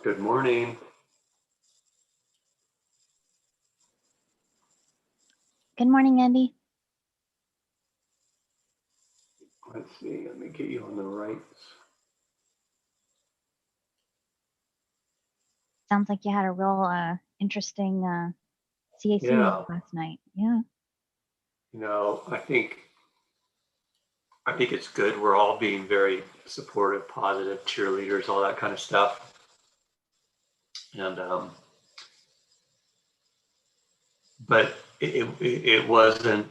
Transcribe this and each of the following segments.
Good morning. Good morning, Andy. Let's see, let me get you on the right. Sounds like you had a real interesting CAC meeting Yeah, last night. Yeah, I think it's good. We're all being very supportive, positive, cheerleaders, all that kind of stuff. And but it wasn't,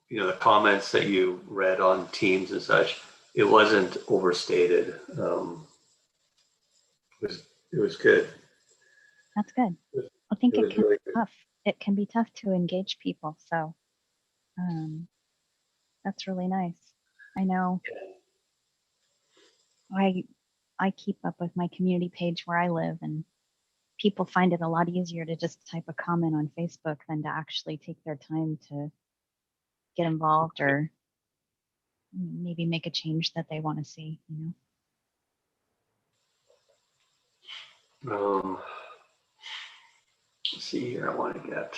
the comments that you read on Teams and such, it wasn't overstated. It was good. that's good. It I think it was can really be tough. It can be tough to engage people. So um, that's really nice. I know I I keep up with my community page where I live, and people find it a lot easier to just type a comment on Facebook than to actually take their time to get involved or maybe make a change that they want to see. good. Let's see here. I want to get.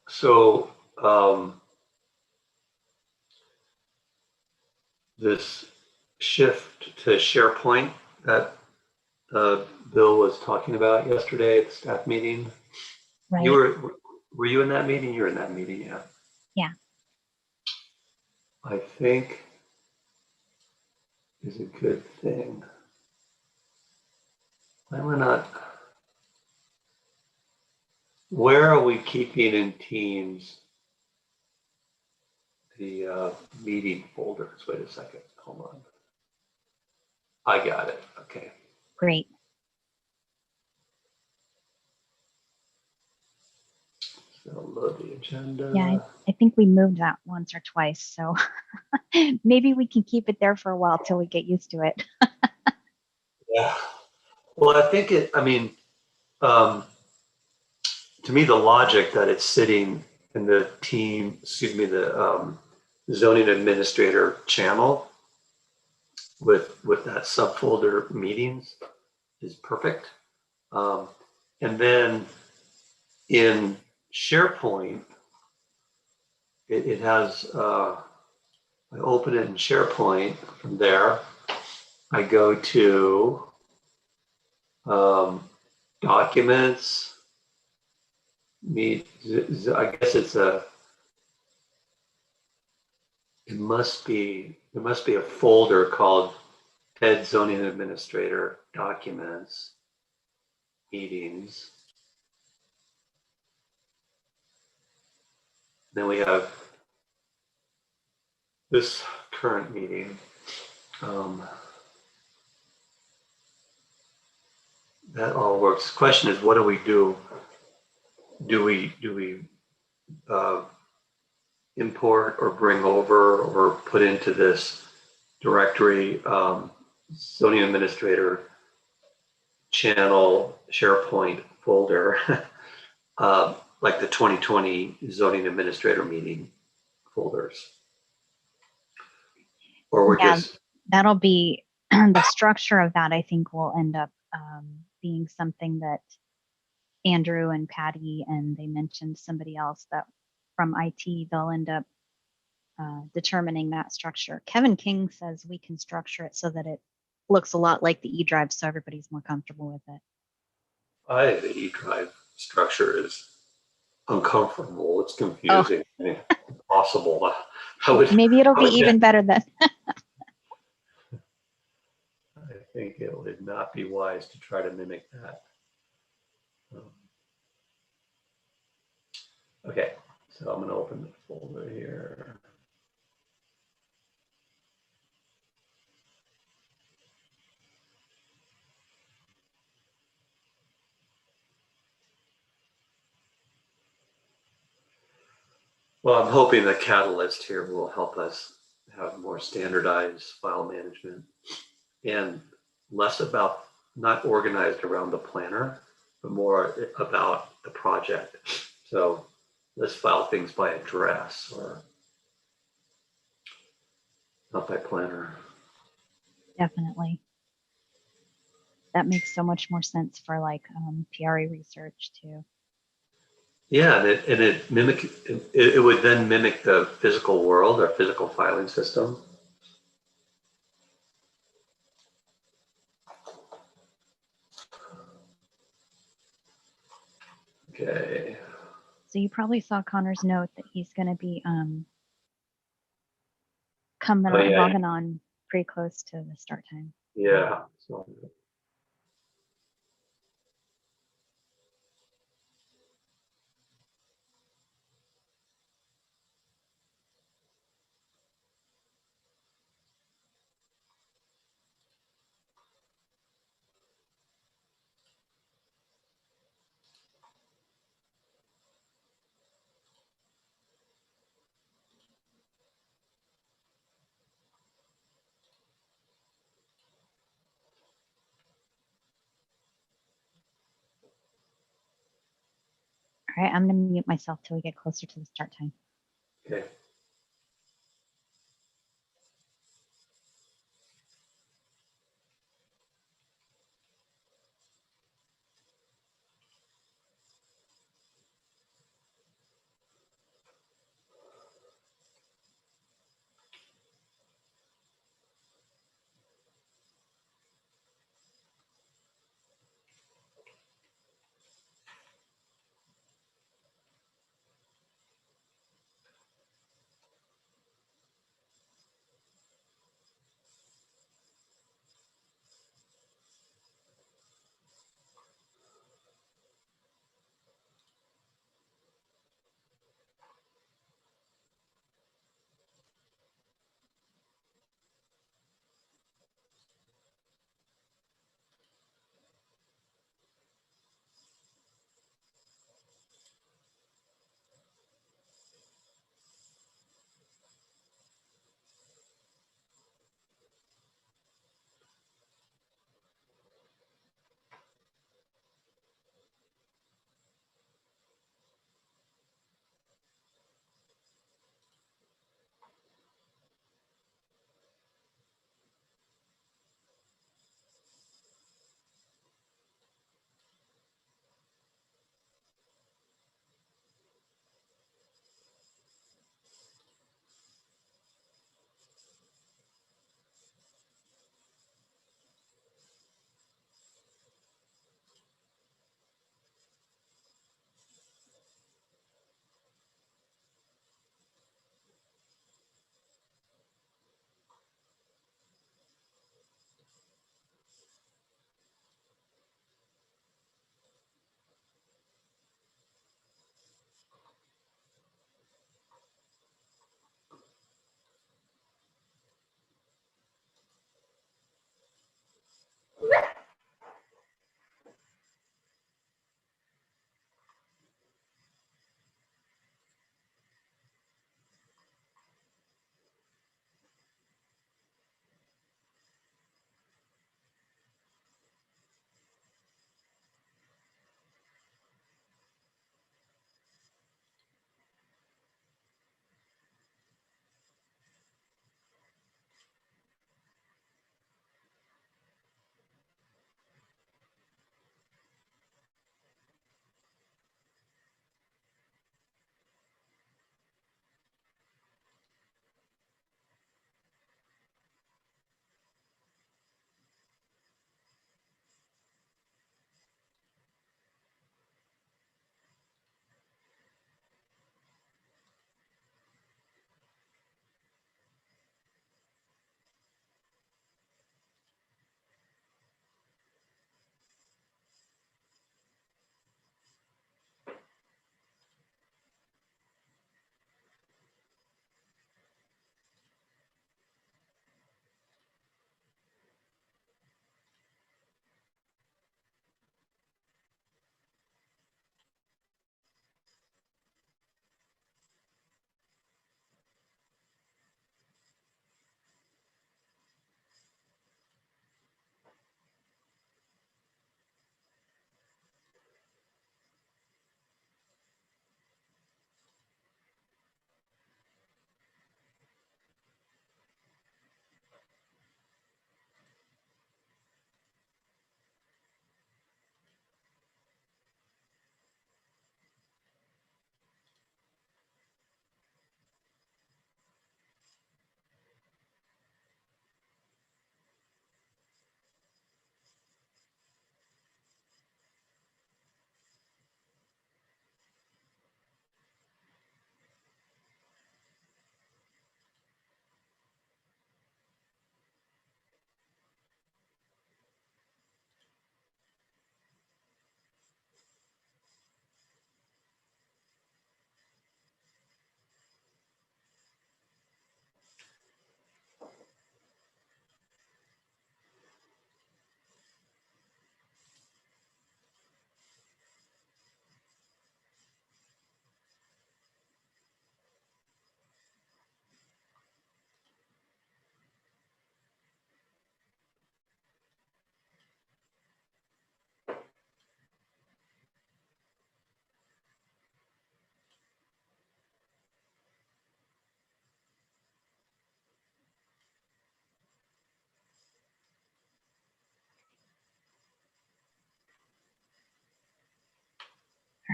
So this shift to SharePoint that Bill was talking about yesterday at the staff meeting. You Right? were you in that meeting? You're in that meeting, yeah. Yeah. I think is a good thing. Why am I not? Where are we keeping in Teams the meeting folders? Wait a second. Hold on. I got it. Okay. Great. So load the agenda. Yeah, I think we moved that once or twice, so maybe we can keep it there for a while till we get used to it. Yeah. Well, I think um, to me, the logic that it's sitting in the the zoning administrator channel with that subfolder meetings is perfect. Um, and then in SharePoint, it has, I open it in SharePoint. From there, I go to documents, I guess there must be a folder called Head Zoning Administrator Documents, Meetings. Then we have this current meeting. That all works. The question is, what do we do? Do we import or bring over or put into this directory zoning administrator channel SharePoint folder, like the 2020 zoning administrator meeting folders? Or we're Yeah, just, that'll be the structure of that, I think, will end up being something that Andrew and Patty, and they mentioned somebody else that from IT, they'll end up determining that structure. Kevin King says we can structure it so that it looks a lot like the eDrive so everybody's more comfortable with it. the eDrive structure is uncomfortable. It's Oh, confusing, impossible. maybe it'll I be would, even better then. I think it would not be wise to try to mimic that. Okay, so I'm going to open the folder here. Well, I'm hoping the Catalyst here will help us have more standardized file management and less about, not organized around the planner, but more about the project. So let's file things by address or not by planner. Definitely. That makes so much more sense for like PRA research too. Yeah, and it would then mimic the physical world or physical filing system. Okay. So you probably saw Connor's note that he's going to be coming Oh, on, yeah, logging on pretty close to the start time. yeah. So, All right, I'm going to mute myself till we get closer to the start time. okay.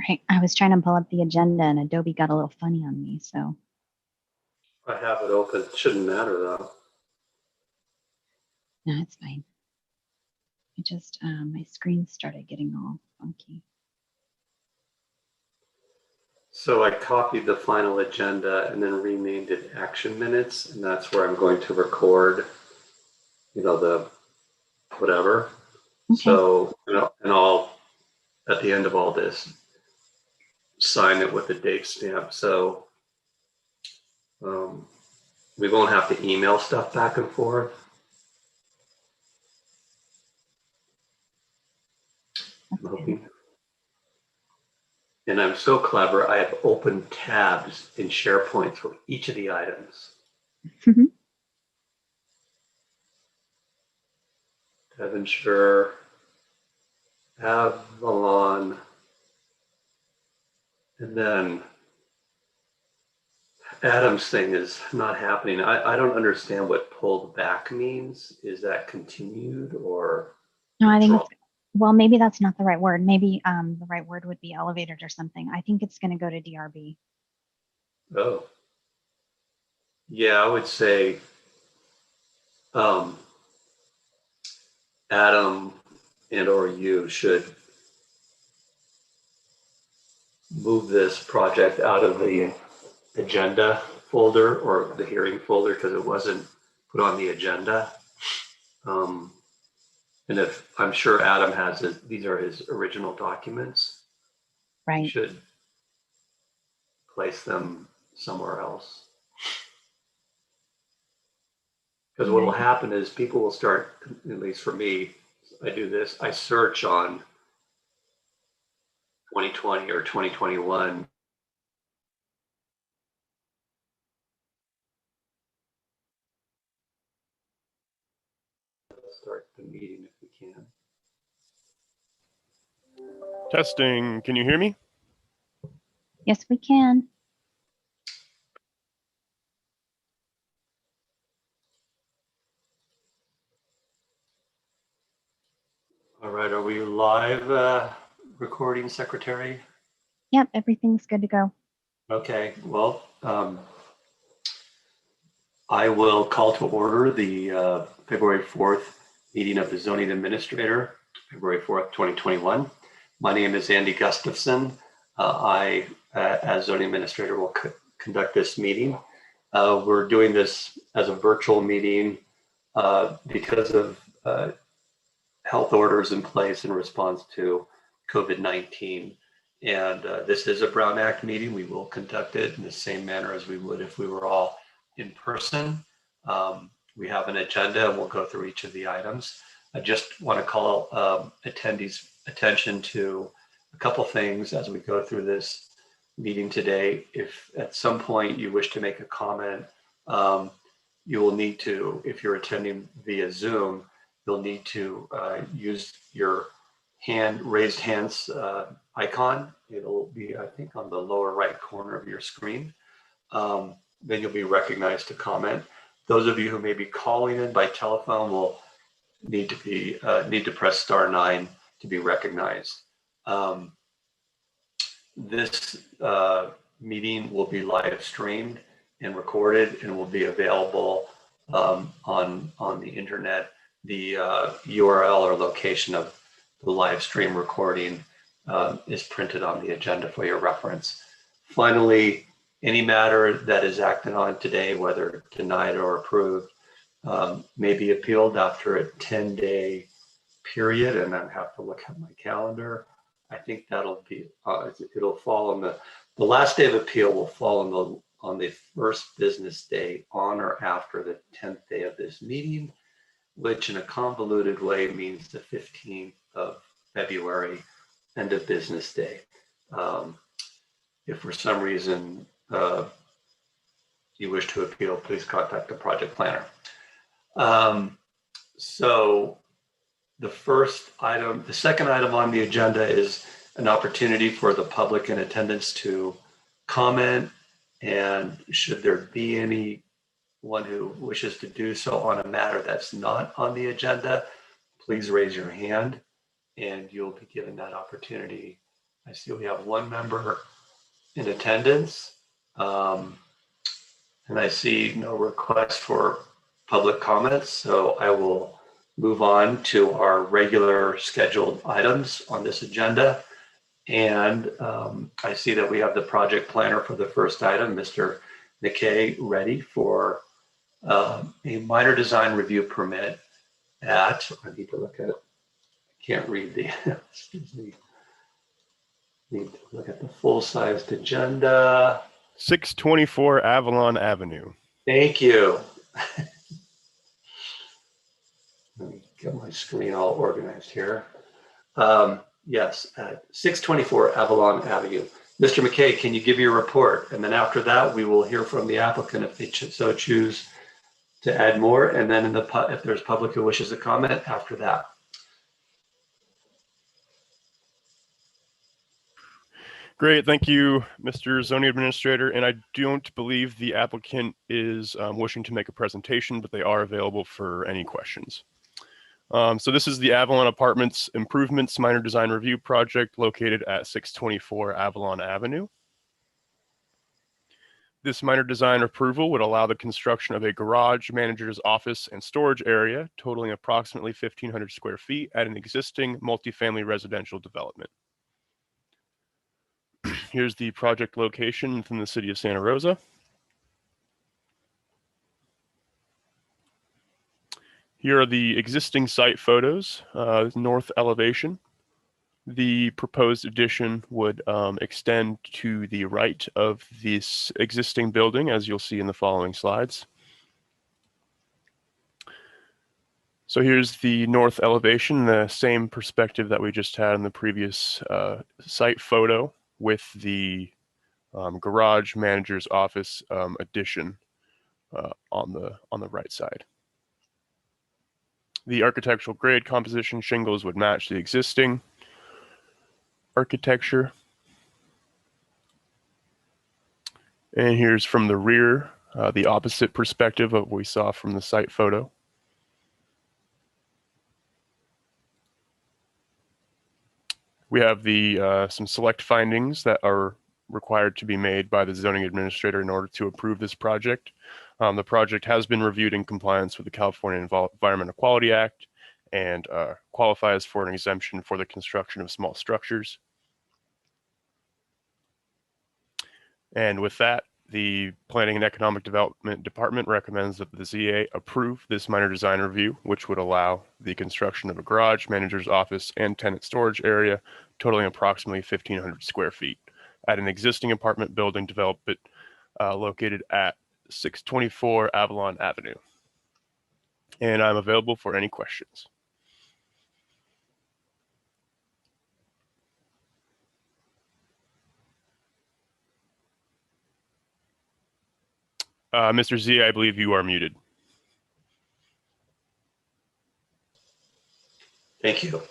right. I was trying to pull up the agenda and Adobe got a little funny on me. So I have it open. It shouldn't matter though. no, it's fine. It just, my screen started getting all funky. So I copied the final agenda and then renamed it action minutes, and that's where I'm going to record, the whatever. Okay. So, and I'll, at the end of all this, sign it with a date stamp. So we won't have to email stuff back and forth. I'm hoping. And I'm so clever, I have open tabs in SharePoint for each of the items. Devonshire, Avalon, and then Adam's thing is not happening. I don't understand what pulled back means. Is that continued or? No, I think well, maybe that's not the right word. Maybe the right word would be elevated or something. I think it's going to go to DRB. Oh. Yeah, I would say Adam and or you should move this project out of the agenda folder or the hearing folder because it wasn't put on the agenda. And if I'm sure Adam has these are his original documents, Right. should place them somewhere else. Because what will happen is people will start, at least for me, I do this, I search on 2020 or 2021. Start the meeting if we can. Testing. Can you hear me? Yes, we can. All right, are we live, recording secretary? Yep, everything's good to go. Okay, well, I will call to order the February 4th meeting of the zoning administrator, February 4th, 2021. My name is Andy Gustafson. I, as zoning administrator, will conduct this meeting. We're doing this as a virtual meeting because of health orders in place in response to COVID-19. And this is a Brown Act meeting. We will conduct it in the same manner as we would if we were all in person. We have an agenda and we'll go through each of the items. I just want to call attendees' attention to a couple things as we go through this meeting today. If at some point you wish to make a comment, you will need to, if you're attending via Zoom, you'll need to use your raised hands icon. It'll be, I think, on the lower right corner of your screen. Then you'll be recognized to comment. Those of you who may be calling in by telephone will need to press *9 to be recognized. This meeting will be live streamed and recorded and will be available on the internet. The URL or location of the live stream recording is printed on the agenda for your reference. Finally, any matter that is acted on today, whether denied or approved, may be appealed after a 10-day period, and I have to look at my calendar. I think that'll be, it'll fall on the last day of appeal will fall on the first business day on or after the 10th day of this meeting, which in a convoluted way means the 15th of February, end of business day. If for some reason you wish to appeal, please contact the project planner. So the second item on the agenda is an opportunity for the public in attendance to comment, and should there be anyone who wishes to do so on a matter that's not on the agenda, please raise your hand and you'll be given that opportunity I see we have one member in attendance. And I see no request for public comments, so I will move on to our regular scheduled items on this agenda. And I see that we have the project planner for the first item, Mr. McKay, ready for a minor design review permit at, I need to look at it. I can't read the, excuse me. Need to look at the full-sized agenda. 624 Avalon Avenue. Thank you. Let me get my screen all organized here. Yes, at 624 Avalon Avenue. Mr. McKay, can you give your report? And then after that, we will hear from the applicant if they so choose to add more. And then if there's public who wishes to comment after that. Great, thank you, Mr. Zoning Administrator. And I don't believe the applicant is wishing to make a presentation, but they are available for any questions. So this is the Avalon Apartments Improvements Minor Design Review Project located at 624 Avalon Avenue. This minor design approval would allow the construction of a garage, manager's office, and storage area totaling approximately 1,500 square feet at an existing multifamily residential development. Here's the project location within the city of Santa Rosa. Here are the existing site photos, north elevation. The proposed addition would extend to the right of this existing building, as you'll see in the following slides. So here's the north elevation, the same perspective that we just had in the previous site photo with the garage, manager's office addition on the right side. The architectural grade composition shingles would match the existing architecture. And here's from the rear, the opposite perspective of what we saw from the site photo. We have the some select findings that are required to be made by the zoning administrator in order to approve this project. The project has been reviewed in compliance with the California Environmental Quality Act and qualifies for an exemption for the construction of small structures. And with that, the Planning and Economic Development Department recommends that the ZA approve this minor design review, which would allow the construction of a garage, manager's office, and tenant storage area totaling approximately 1,500 square feet at an existing apartment building development located at 624 Avalon Avenue. And I'm available for any questions. Mr. Z, I believe you are muted. Thank you.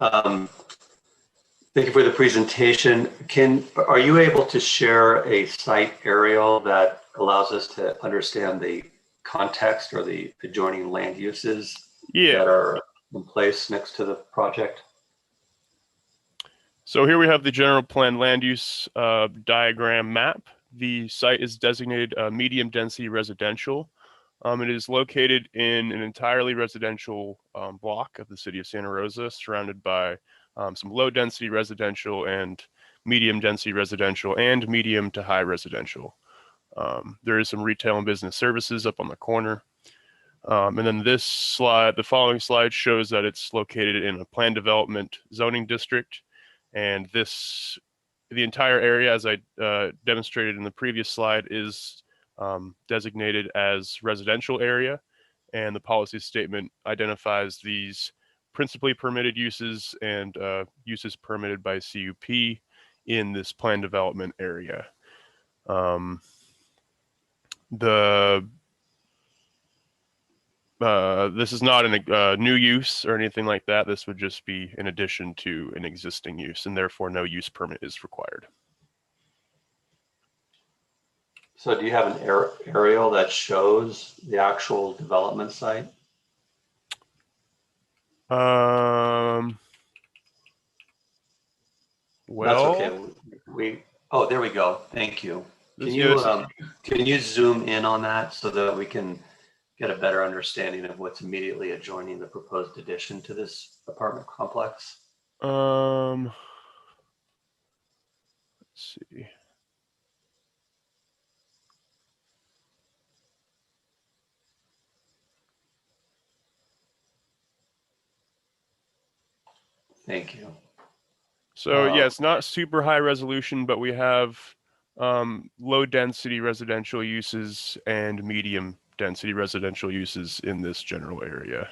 Thank you for the presentation. Are you able to share a site aerial that allows us to understand the context or the adjoining land uses that are in place next to the project? So here we have the general plan land use diagram map. The site is designated medium density residential. It is located in an entirely residential block of the city of Santa Rosa, surrounded by some low density residential and medium density residential and medium to high residential. There is some retail and business services up on the corner. And then this slide, the following slide shows that it's located in a planned development zoning district. And the entire area, as I demonstrated in the previous slide, is designated as residential area. And the policy statement identifies these principally permitted uses and uses permitted by CUP in this planned development area. This is not a new use or anything like that. This would just be in addition to an existing use, and therefore no use permit is required. So do you have an aerial that shows the actual development site? Well, Oh, there we go. Thank you. Can This- you yeah, this- can you zoom in on that so that we can get a better understanding of what's immediately adjoining the proposed addition to this apartment complex? let's see. Thank you. So yeah, it's not super high resolution, but we have low density residential uses and medium density residential uses in this general area.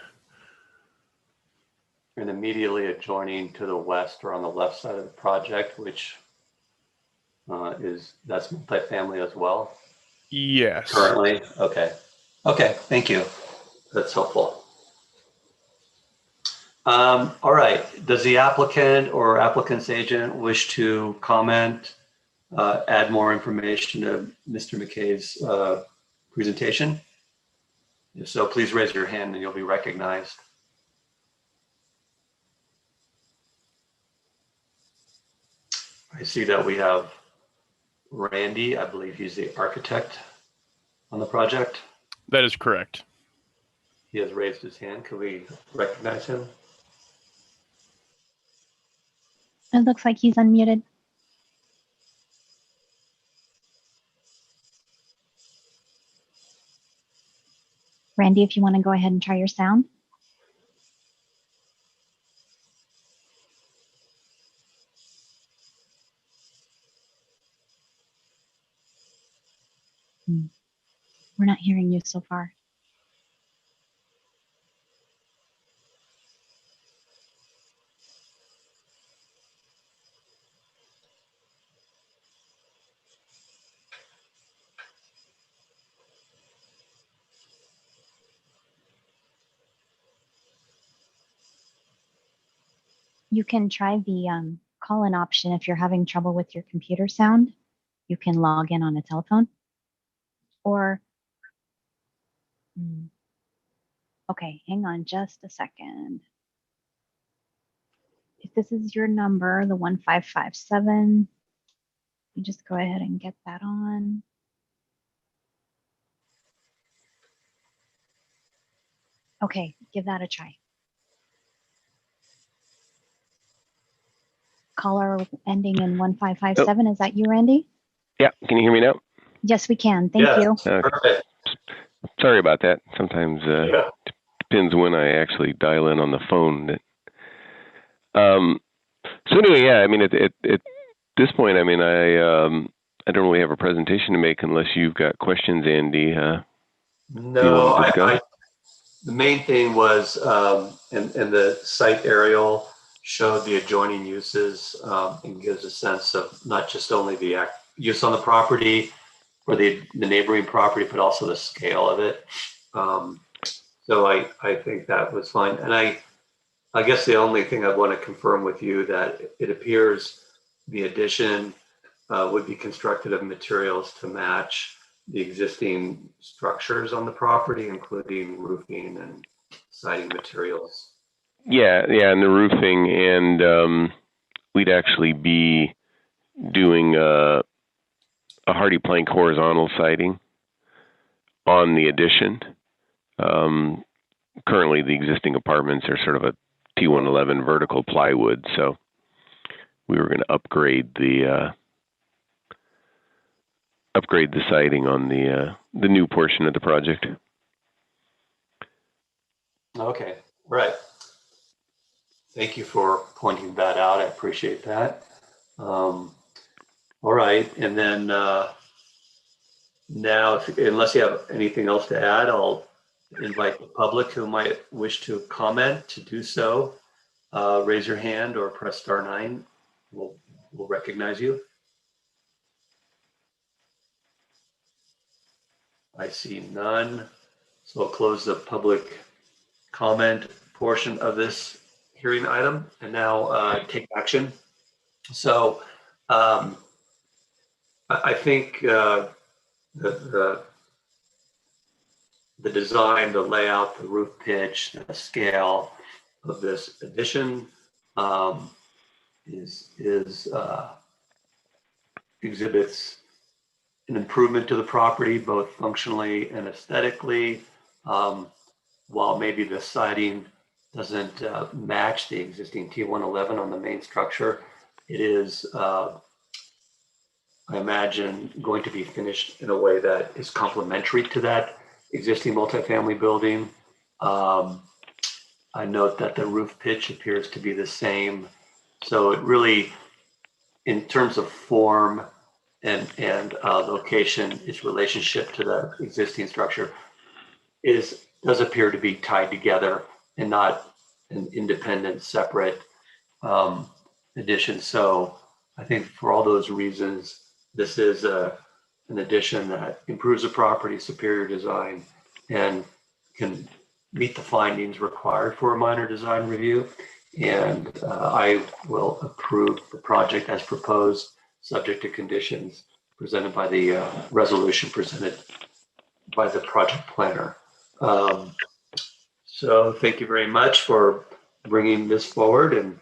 And immediately adjoining to the west or on the left side of the project, which that's multifamily as well Yes. currently. Okay. Okay. Thank you. That's helpful. All right. Does the applicant or applicant's agent wish to comment, add more information to Mr. McKay's presentation? If so, please raise your hand and you'll be recognized. I see that we have Randy. I believe he's the architect on the project. That is correct. He has raised his hand. Can we recognize him? It looks like he's unmuted. Randy, if you want to go ahead and try your sound. We're not hearing you so far. You can try the call-in option if you're having trouble with your computer sound. You can log in on a telephone. Or, okay, hang on just a second. If this is your number, the 1557, you just go ahead and get that on. Okay, give that a try. Caller ending in 1557, is that you, Randy? Yeah, can you hear me now? Yes, we can. Thank you. Perfect. Sorry about that. Sometimes Yeah. depends when I actually dial in on the phone. So anyway, yeah, I mean, at this point, I mean, I don't really have a presentation to make unless you've got questions, Andy. No, the main thing was, and the site aerial showed the adjoining uses and gives a sense of not just only the use on the property or the neighboring property, but also the scale of it. So I think that was fine. And I guess the only thing I want to confirm with you that it appears the addition would be constructed of materials to match the existing structures on the property, including roofing and siding materials. Yeah, and the roofing, and we'd actually be doing a hardy plank horizontal siding on the addition. Currently, the existing apartments are sort of a T111 vertical plywood, so we were going to upgrade the siding on the new portion of the project. Okay, right. Thank you for pointing that out. I appreciate that. All right, and then now, unless you have anything else to add, I'll invite the public who might wish to comment to do so. Raise your hand or press *9. We'll recognize you. I see none. So I'll close the public comment portion of this hearing item and now take action. So I think the design, the layout, the roof pitch, the scale of this addition is exhibits an improvement to the property, both functionally and aesthetically. While maybe the siding doesn't match the existing T111 on the main structure, it is, I imagine, going to be finished in a way that is complementary to that existing multifamily building. I note that the roof pitch appears to be the same. So it really, in terms of form and location, its relationship to the existing structure does appear to be tied together and not an independent, separate addition. So I think for all those reasons, this is an addition that improves the property, superior design, and can meet the findings required for a minor design review. And I will approve the project as proposed, subject to conditions presented by the resolution presented by the project planner. So thank you very much for bringing this forward and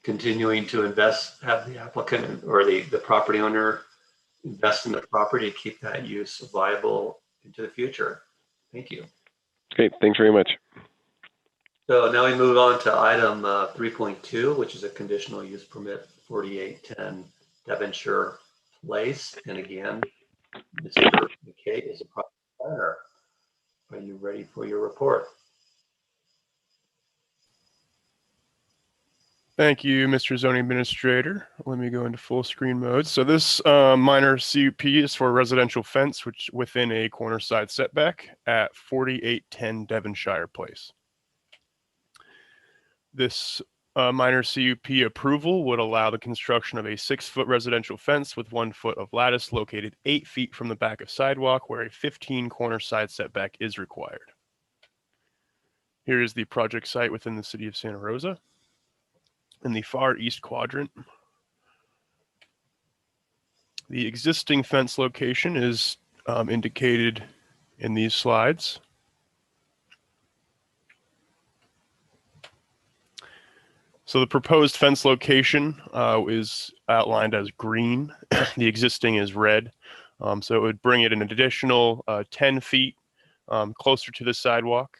continuing to have the applicant or the property owner invest in the property to keep that use viable into the future. Thank you. Great, thanks very much. So now we move on to item 3.2, which is a conditional use permit 4810 Devonshire Place. And again, Mr. McKay is a project planner. Are you ready for your report? Thank you, Mr. Zoning Administrator. Let me go into full screen mode. So this minor CUP is for a residential fence, which within a corner side setback at 4810 Devonshire Place. This minor CUP approval would allow the construction of a 6-foot residential fence with 1 foot of lattice located 8 feet from the back of sidewalk where a 15 corner side setback is required. Here is the project site within the city of Santa Rosa. In the far east quadrant, the existing fence location is indicated in these slides. So the proposed fence location is outlined as green. The existing is red. So it would bring it an additional 10 feet closer to the sidewalk.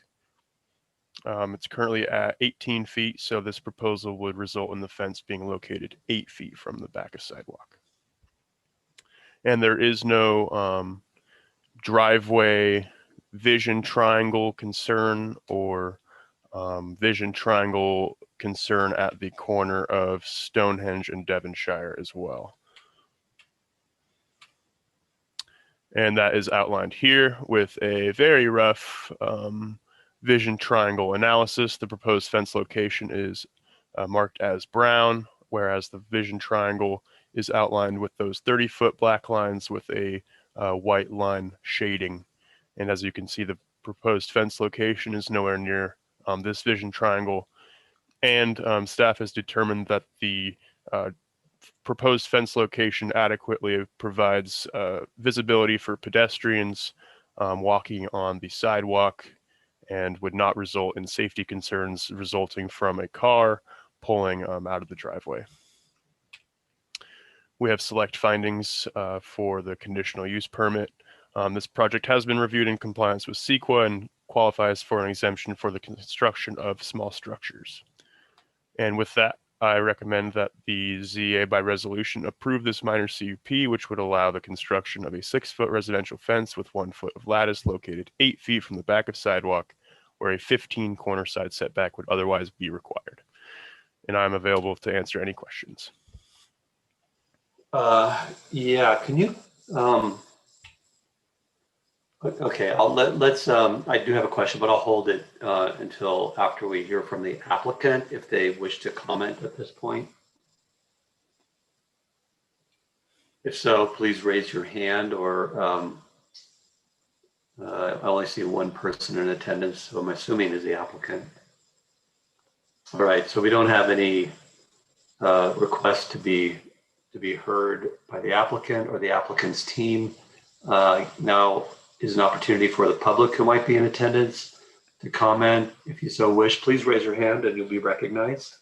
It's currently at 18 feet, so this proposal would result in the fence being located 8 feet from the back of sidewalk. And there is no driveway vision triangle concern or vision triangle concern at the corner of Stonehenge and Devonshire as well. And that is outlined here with a very rough vision triangle analysis. The proposed fence location is marked as brown, whereas the vision triangle is outlined with those 30-foot black lines with a white line shading. And as you can see, the proposed fence location is nowhere near this vision triangle. And staff has determined that the proposed fence location adequately provides visibility for pedestrians walking on the sidewalk and would not result in safety concerns resulting from a car pulling out of the driveway. We have select findings for the conditional use permit. This project has been reviewed in compliance with CEQA and qualifies for an exemption for the construction of small structures. And with that, I recommend that the ZA by resolution approve this minor CUP, which would allow the construction of a 6-foot residential fence with 1 foot of lattice located 8 feet from the back of sidewalk, where a 15 corner side setback would otherwise be required. And I'm available to answer any questions. Yeah, can you, okay, I do have a question, but I'll hold it until after we hear from the applicant, if they wish to comment at this point. If so, please raise your hand, or I only see one person in attendance, so I'm assuming is the applicant. All right, so we don't have any requests to be heard by the applicant or the applicant's team. Now is an opportunity for the public who might be in attendance to comment. If you so wish, please raise your hand and you'll be recognized.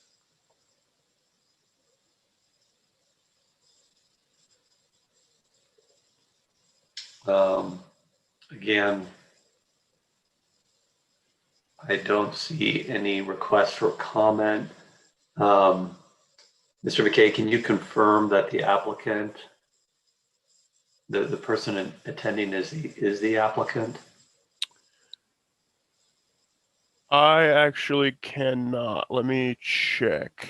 Again, I don't see any requests for comment. Mr. McKay, can you confirm that the applicant, the person attending is the applicant? I actually cannot. Let me check.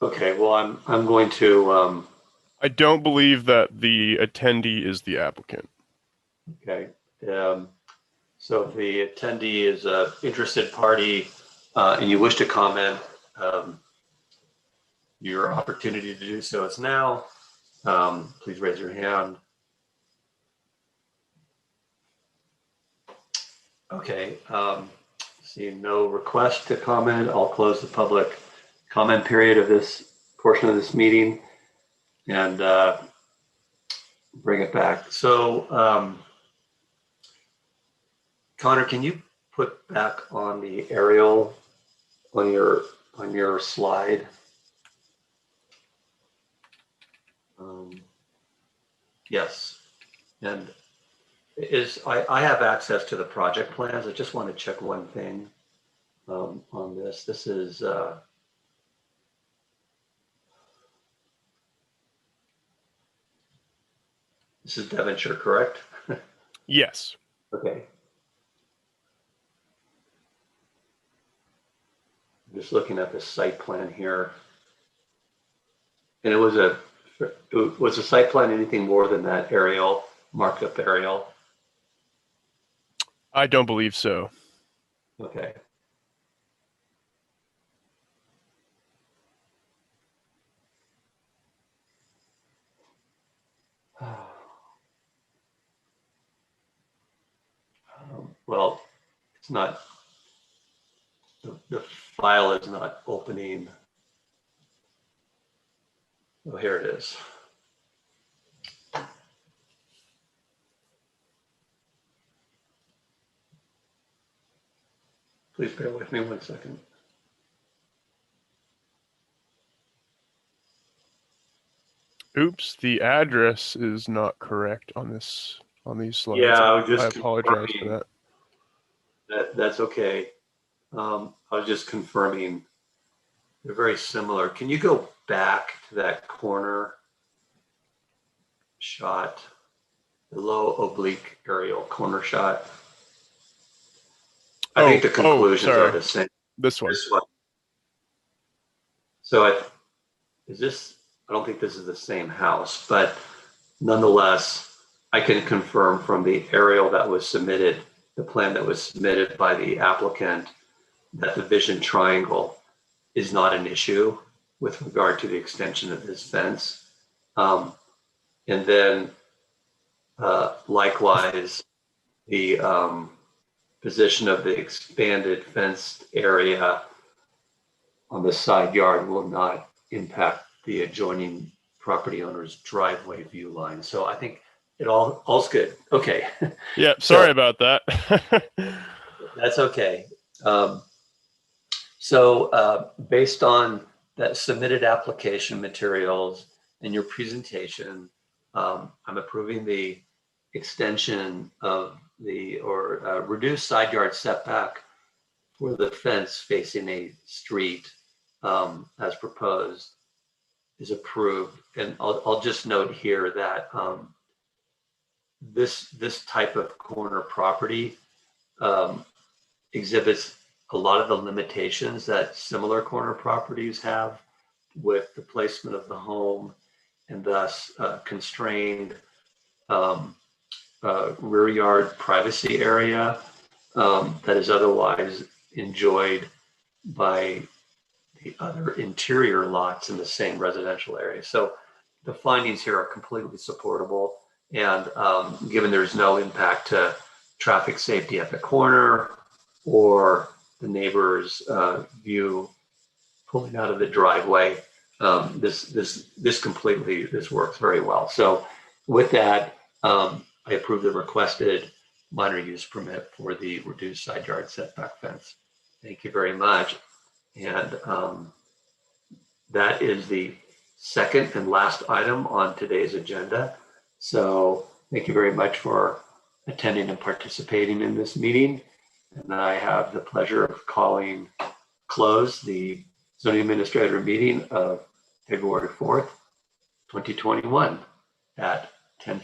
Okay, well, I'm going to, I don't believe that the attendee is the applicant. okay. So if the attendee is a interested party and you wish to comment, your opportunity to do so is now. Please raise your hand. Okay, seeing no request to comment, I'll close the public comment period of this portion of this meeting and bring it back. So, Connor, can you put back on the aerial on your slide? Yes, and I have access to the project plans. I just want to check one thing on this. This is Devonshire, correct? Yes. Okay. I'm just looking at the site plan here. And was the site plan anything more than that aerial, marked up aerial? I don't believe so. Okay. Well, it's not, the file is not opening. Oh, here it is. Please bear with me 1 second. Oops, the address is not correct on these slides. Yeah, I apologize for that. That's okay. I was just confirming they're very similar. Can you go back to that corner shot, the low oblique aerial corner shot? I think the conclusions are the same. This one. So I don't think this is the same house, but nonetheless, I can confirm from the aerial that was submitted, the plan that was submitted by the applicant, that the vision triangle is not an issue with regard to the extension of this fence. And then likewise, the position of the expanded fenced area on the side yard will not impact the adjoining property owner's driveway view line. So I think all's good. Okay. Yeah, sorry about that. That's okay. So based on that submitted application materials and your presentation, I'm approving the extension of reduced side yard setback for the fence facing a street as proposed is approved. And I'll just note here that this type of corner property exhibits a lot of the limitations that similar corner properties have with the placement of the home and thus constrained rear yard privacy area that is otherwise enjoyed by the other interior lots in the same residential area. So the findings here are completely supportable. And given there's no impact to traffic safety at the corner or the neighbor's view pulling out of the driveway. This works very well. So with that, I approve the requested minor use permit for the reduced side yard setback fence. Thank you very much. And that is the second and last item on today's agenda. So thank you very much for attending and participating in this meeting. And I have the pleasure of close the zoning administrator meeting of February 4th, 2021 at 10:15.